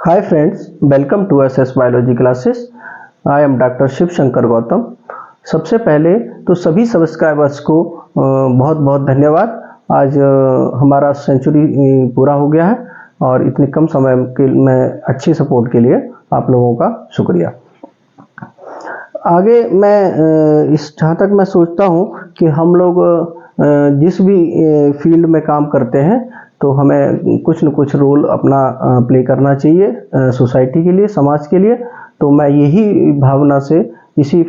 Hi friends, welcome to SS Biology classes. I am Dr. Shiv Shankar Gautam. सबसे पहले तो सभी सब्सक्राइबर्स को बहुत बहुत धन्यवाद। आज हमारा सेंचुरी पूरा हो गया है और इतने कम समय के में अच्छी सपोर्ट के लिए आप लोगों का शुक्रिया। आगे मैं जहाँ तक मैं सोचता हूँ कि हम लोग जिस भी फील्ड में काम करते हैं तो हमें कुछ न कुछ रोल अपना प्ले करना चाहिए सोसाइटी के लिए, समाज के लिए। तो मैं यही भावना से, इसी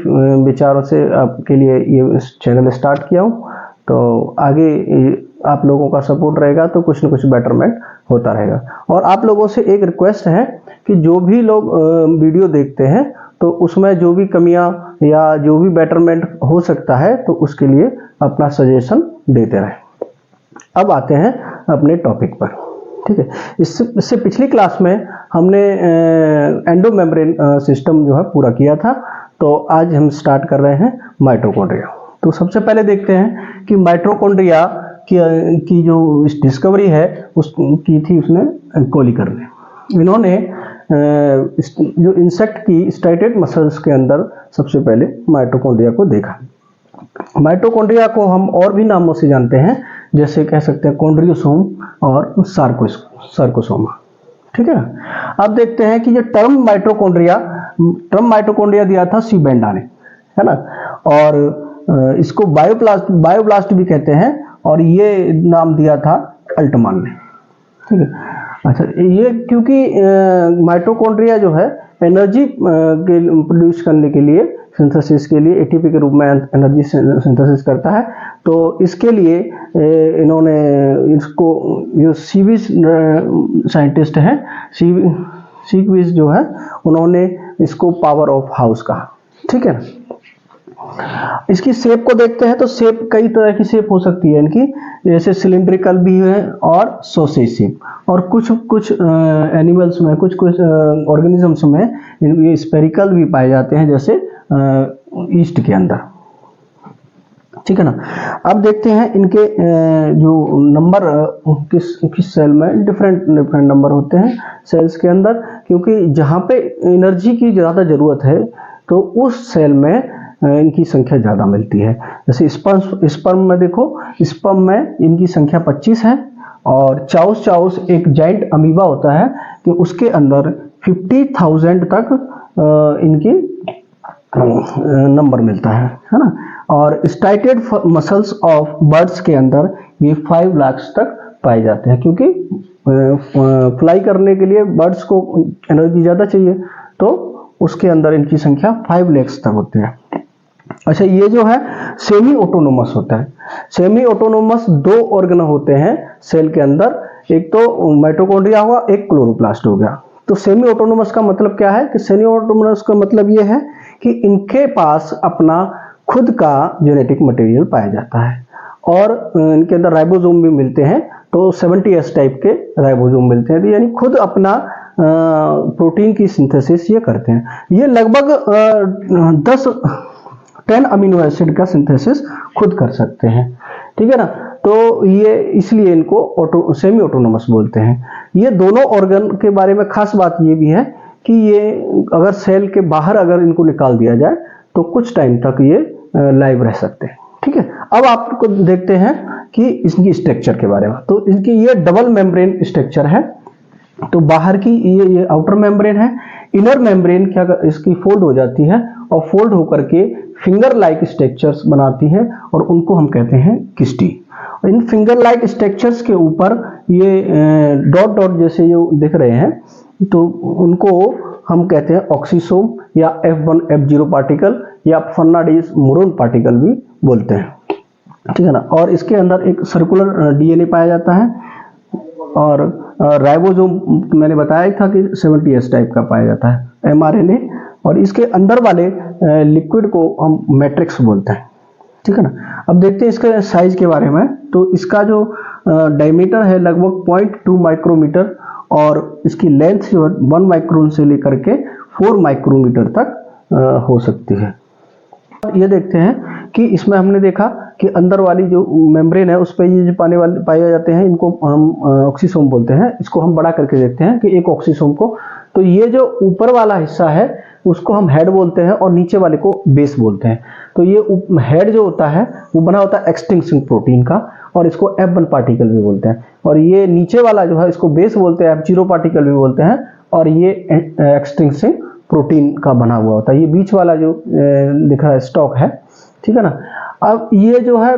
विचारों से आपके लिए ये चैनल स्टार्ट किया हूँ। तो आगे आप लोगों का सपोर्ट रहेगा तो कुछ न कुछ बेटरमेंट होता रहेगा। और आप लोगों से एक रिक्वेस्ट है कि जो भी लोग वीडियो देखते हैं तो उसमें जो भी कमियां या जो भी बेटरमेंट हो सकता है तो उसके लिए अपना सजेशन देते रहें। अब आते हैं अपने टॉपिक पर, ठीक है। इससे पिछली क्लास में हमने एंडोमेम्ब्रेन सिस्टम जो है पूरा किया था। तो आज हम स्टार्ट कर रहे हैं माइटोकॉन्ड्रिया। तो सबसे पहले देखते हैं कि माइटोकॉन्ड्रिया की जो डिस्कवरी है की थी उसने कोलिकर ने। इन्होंने जो इंसेक्ट की स्ट्राइटेड मसल्स के अंदर सबसे पहले माइटोकॉन्ड्रिया को देखा। माइटोकॉन्ड्रिया को हम और भी नामों से जानते हैं, जैसे कह सकते हैं कॉन्ड्रियोसोम और सार्कोसोमा, ठीक है ना। अब देखते हैं कि ये टर्म माइटोकॉन्ड्रिया दिया था सी बेंडा ने, है ना। और इसको बायोब्लास्ट भी कहते हैं और ये नाम दिया था अल्टमान ने, ठीक है। अच्छा, ये क्योंकि माइटोकॉन्ड्रिया जो है एनर्जी के प्रोड्यूस करने के लिए, सिंथेसिस के लिए एटीपी के रूप में एनर्जी सिंथेसिस करता है। तो इसके लिए इन्होंने इसको, जो सीविज साइंटिस्ट हैं, सीविज जो है, उन्होंने इसको पावर ऑफ हाउस कहा, ठीक है। इसकी शेप को देखते हैं तो शेप कई तरह की शेप हो सकती है इनकी, जैसे सिलिंड्रिकल भी है और सॉसेज शेप। और कुछ एनिमल्स में, कुछ ऑर्गेनिजम्स में ये स्पेरिकल भी पाए जाते हैं, जैसे ईस्ट के अंदर, ठीक है ना। अब देखते हैं इनके जो नंबर किस सेल में डिफरेंट नंबर होते हैं सेल्स के अंदर, क्योंकि जहाँ पे एनर्जी की ज़्यादा ज़रूरत है तो उस सेल में इनकी संख्या ज़्यादा मिलती है। जैसे स्पर्म में देखो, स्पर्म में इनकी संख्या 25 है। और चाउस एक जाइंट अमीबा होता है कि उसके अंदर 50,000 तक इनकी नंबर मिलता है ना। और स्ट्राइटेड मसल्स ऑफ बर्ड्स के अंदर ये 5 लाख तक पाए जाते हैं, क्योंकि फ्लाई करने के लिए बर्ड्स को एनर्जी ज़्यादा चाहिए, तो उसके अंदर इनकी संख्या 5 लाख तक होती है। अच्छा, ये जो है सेमी ऑटोनोमस होता है। सेमी ऑटोनोमस 2 ऑर्गन होते हैं सेल के अंदर, एक तो माइटोकॉन्ड्रिया हुआ, एक क्लोरोप्लास्ट हो गया। तो सेमी ऑटोनोमस का मतलब क्या है कि सेमी ऑटोनोमस का मतलब ये है कि इनके पास अपना खुद का जेनेटिक मटेरियल पाया जाता है और इनके अंदर राइबोसोम भी मिलते हैं। तो 70S टाइप के राइबोसोम मिलते हैं, तो यानी खुद अपना प्रोटीन की सिंथेसिस ये करते हैं। ये लगभग 10 अमीनो एसिड का सिंथेसिस खुद कर सकते हैं, ठीक है ना। तो ये इसलिए इनको सेमी ऑटोनोमस बोलते हैं। ये दोनों ऑर्गन के बारे में खास बात ये भी है कि ये अगर सेल के बाहर अगर इनको निकाल दिया जाए तो कुछ टाइम तक ये लाइव रह सकते हैं, ठीक है। अब आपको देखते हैं कि इसकी स्ट्रक्चर के बारे में। तो इनकी ये डबल मेम्ब्रेन स्ट्रक्चर है। तो बाहर की ये आउटर मेम्ब्रेन है, इनर मेम्ब्रेन क्या इसकी फोल्ड हो जाती है और फोल्ड होकर के फिंगर लाइक स्ट्रक्चर्स बनाती है और उनको हम कहते हैं किस्टी। इन फिंगर लाइक स्ट्रक्चर्स के ऊपर ये डॉट डॉट जैसे जो दिख रहे हैं, तो उनको हम कहते हैं ऑक्सीसोम या F1 F0 पार्टिकल या फर्नाडीज मोरोन पार्टिकल भी बोलते हैं, ठीक है ना। और इसके अंदर एक सर्कुलर डीएनए पाया जाता है और राइबोसोम मैंने बताया था कि 70S टाइप का पाया जाता है, mRNA। और इसके अंदर वाले लिक्विड को हम मैट्रिक्स बोलते हैं, ठीक है ना। अब देखते हैं इसके साइज के बारे में। तो इसका जो डायमीटर है लगभग 0.2 माइक्रोमीटर और इसकी लेंथ जो है 1 माइक्रोन से लेकर के 4 माइक्रोमीटर तक हो सकती है। ये देखते हैं कि इसमें हमने देखा कि अंदर वाली जो मेम्ब्रेन है उस पर ये जो पाए जाते हैं, इनको हम ऑक्सीसोम बोलते हैं। इसको हम बड़ा करके देखते हैं कि एक ऑक्सीसोम को तो ये जो ऊपर वाला हिस्सा है उसको हम हेड बोलते हैं और नीचे वाले को बेस बोलते हैं। तो ये हेड जो होता है वो बना होता है एक्सटिंक्शन प्रोटीन का और इसको F1 पार्टिकल भी बोलते हैं, और ये नीचे वाला जो है इसको बेस बोलते हैं, F0 पार्टिकल भी बोलते हैं, और ये एक्सटिंक्शन प्रोटीन का बना हुआ होता है। ये बीच वाला जो लिखा है स्टॉक है, ठीक है ना। अब ये जो है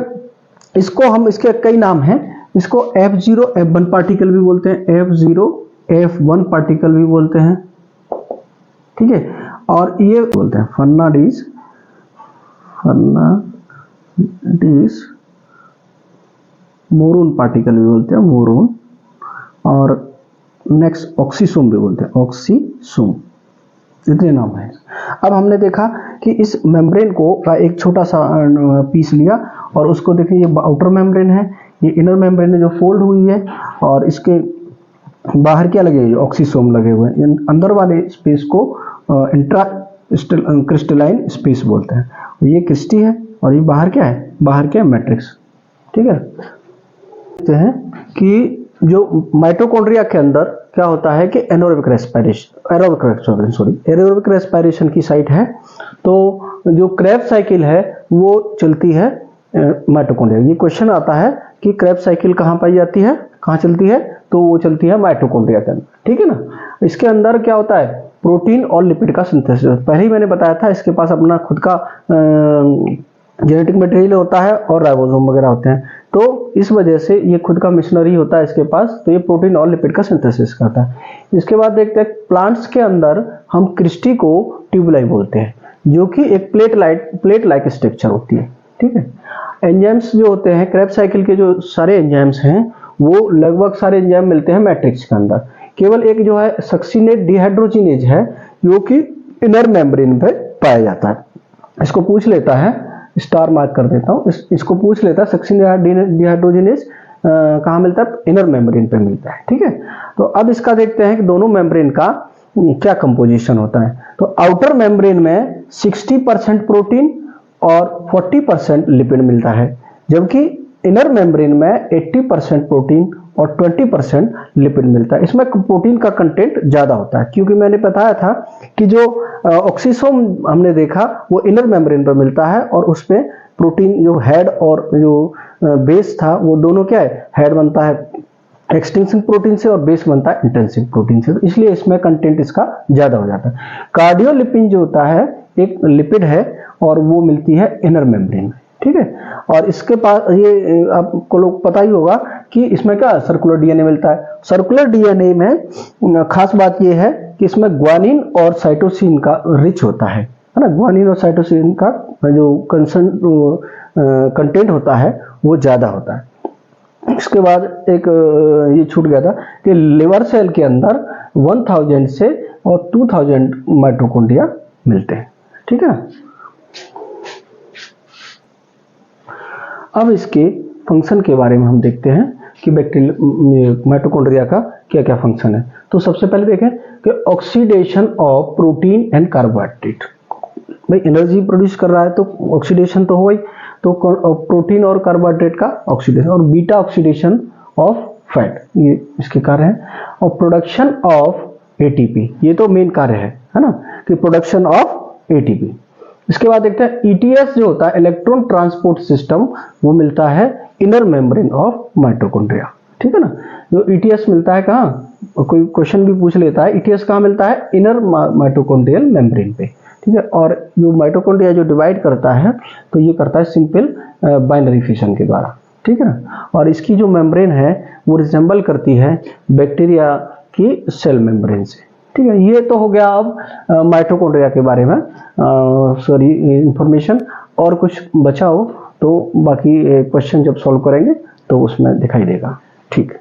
इसको हम, इसके कई नाम हैं, इसको F0 F1 पार्टिकल भी बोलते हैं, F0 F1 पार्टिकल भी बोलते हैं, ठीक है। और ये बोलते हैं फर्नाडीज मोरून पार्टिकल भी बोलते हैं, मोरून, और नेक्स्ट ऑक्सीसोम भी बोलते हैं, ऑक्सीसोम। इतने नाम है। अब हमने देखा कि इस मेम्ब्रेन को एक छोटा सा पीस लिया और उसको देखिए, ये आउटर मेम्ब्रेन है, ये इनर मेम्ब्रेन है जो फोल्ड हुई है, और इसके बाहर क्या लगे हुए, ऑक्सीसोम लगे हुए हैं। अंदर वाले स्पेस को इंट्रा क्रिस्टलाइन स्पेस बोलते हैं। ये क्रिस्टी है और ये बाहर क्या है, बाहर क्या है, मैट्रिक्स, ठीक है। देखते हैं कि जो माइटोकॉन्ड्रिया के अंदर क्या होता है कि एनारोबिक रेस्पिरेशन की साइट है। तो जो क्रेब्स साइकिल है वो चलती है माइटोकॉन्ड्रिया। ये क्वेश्चन आता है कि क्रेब्स साइकिल कहाँ पाई जाती है, कहाँ चलती है, तो वो चलती है माइटोकॉन्ड्रिया के अंदर, ठीक है ना। इसके अंदर क्या होता है, प्रोटीन और लिपिड का सिंथेसिस। पहले ही मैंने बताया था, इसके पास अपना खुद का जेनेटिक मटेरियल होता है और राइबोसोम वगैरह होते हैं। तो इस वजह से ये खुद का मशीनरी होता है इसके पास, तो ये प्रोटीन और लिपिड का सिंथेसिस करता है। इसके बाद देखते हैं प्लांट्स के अंदर हम क्रिस्टी को ट्यूबुलाई बोलते हैं, जो कि एक प्लेट लाइक स्ट्रक्चर होती है, ठीक है। एंजाइम्स जो होते हैं क्रेब्स साइकिल के, जो सारे एंजाइम्स हैं वो लगभग सारे एंजाइम मिलते हैं मैट्रिक्स के अंदर। केवल एक जो है सक्सिनेट डिहाइड्रोजिनेज है जो कि इनर मेम्ब्रेन पे पाया जाता है। इसको पूछ लेता है, स्टार मार्क कर देता हूँ, इसको पूछ लेता है सक्सिनेट डिहाइड्रोजिनेज कहाँ मिलता है, इनर मेम्ब्रेन पे मिलता है, ठीक है। तो अब इसका देखते हैं कि दोनों मेम्ब्रेन का क्या कंपोजिशन होता है। तो आउटर मेम्ब्रेन में 60% प्रोटीन और 40% लिपिड मिलता है, जबकि इनर मेम्ब्रेन में 80% प्रोटीन और 20% लिपिड मिलता है। इसमें प्रोटीन का कंटेंट ज्यादा होता है, क्योंकि मैंने बताया था कि जो ऑक्सीसोम हमने देखा वो इनर मेम्ब्रेन पर मिलता है, और उसमें प्रोटीन जो हेड और जो बेस था वो दोनों क्या है, हेड बनता है एक्सटिंक्शन प्रोटीन से और बेस बनता है इंट्रिंसिक प्रोटीन से, तो इसलिए इसमें कंटेंट इसका ज्यादा हो जाता है। कार्डियोलिपिन जो होता है एक लिपिड है और वो मिलती है इनर मेम्ब्रेन में, ठीक है। और इसके पास ये आपको लोग पता ही होगा कि इसमें क्या सर्कुलर डीएनए मिलता है। सर्कुलर डीएनए में खास बात ये है कि इसमें ग्वानिन और साइटोसिन का रिच होता है ना। ग्वानिन और साइटोसिन का जो कंटेंट होता है वो ज्यादा होता है। इसके बाद एक ये छूट गया था कि लिवर सेल के अंदर 1000 से और 2000 माइटोकॉन्ड्रिया मिलते हैं, ठीक है। अब इसके फंक्शन के बारे में हम देखते हैं कि माइटोकॉन्ड्रिया का क्या क्या फंक्शन है। तो सबसे पहले देखें कि oxidation of protein and carbohydrate. भाई एनर्जी प्रोड्यूस कर रहा है तो ऑक्सीडेशन तो हो गई, तो प्रोटीन और कार्बोहाइड्रेट का ऑक्सीडेशन, और बीटा ऑक्सीडेशन ऑफ फैट, ये इसके कार्य है। और प्रोडक्शन ऑफ एटीपी, ये तो मेन कार्य है ना, कि प्रोडक्शन ऑफ एटीपी। इसके बाद देखते हैं ईटीएस जो होता है इलेक्ट्रॉन ट्रांसपोर्ट सिस्टम, वो मिलता है इनर मेम्ब्रेन ऑफ माइटोकॉन्ड्रिया, ठीक है ना। जो ईटीएस मिलता है कहाँ, कोई क्वेश्चन भी पूछ लेता है, ईटीएस कहाँ मिलता है, इनर माइटोकॉन्ड्रियल मेम्ब्रेन पे, ठीक है। और जो माइटोकॉन्ड्रिया जो डिवाइड करता है तो ये करता है सिंपल बाइनरी फिशन के द्वारा, ठीक है ना। और इसकी जो मेम्ब्रेन है वो रिजेंबल करती है बैक्टीरिया की सेल मेम्ब्रेन से, ठीक है। ये तो हो गया अब माइटोकॉन्ड्रिया के बारे में सॉरी इंफॉर्मेशन। और कुछ बचा हो तो बाकी क्वेश्चन जब सॉल्व करेंगे तो उसमें दिखाई देगा, ठीक है।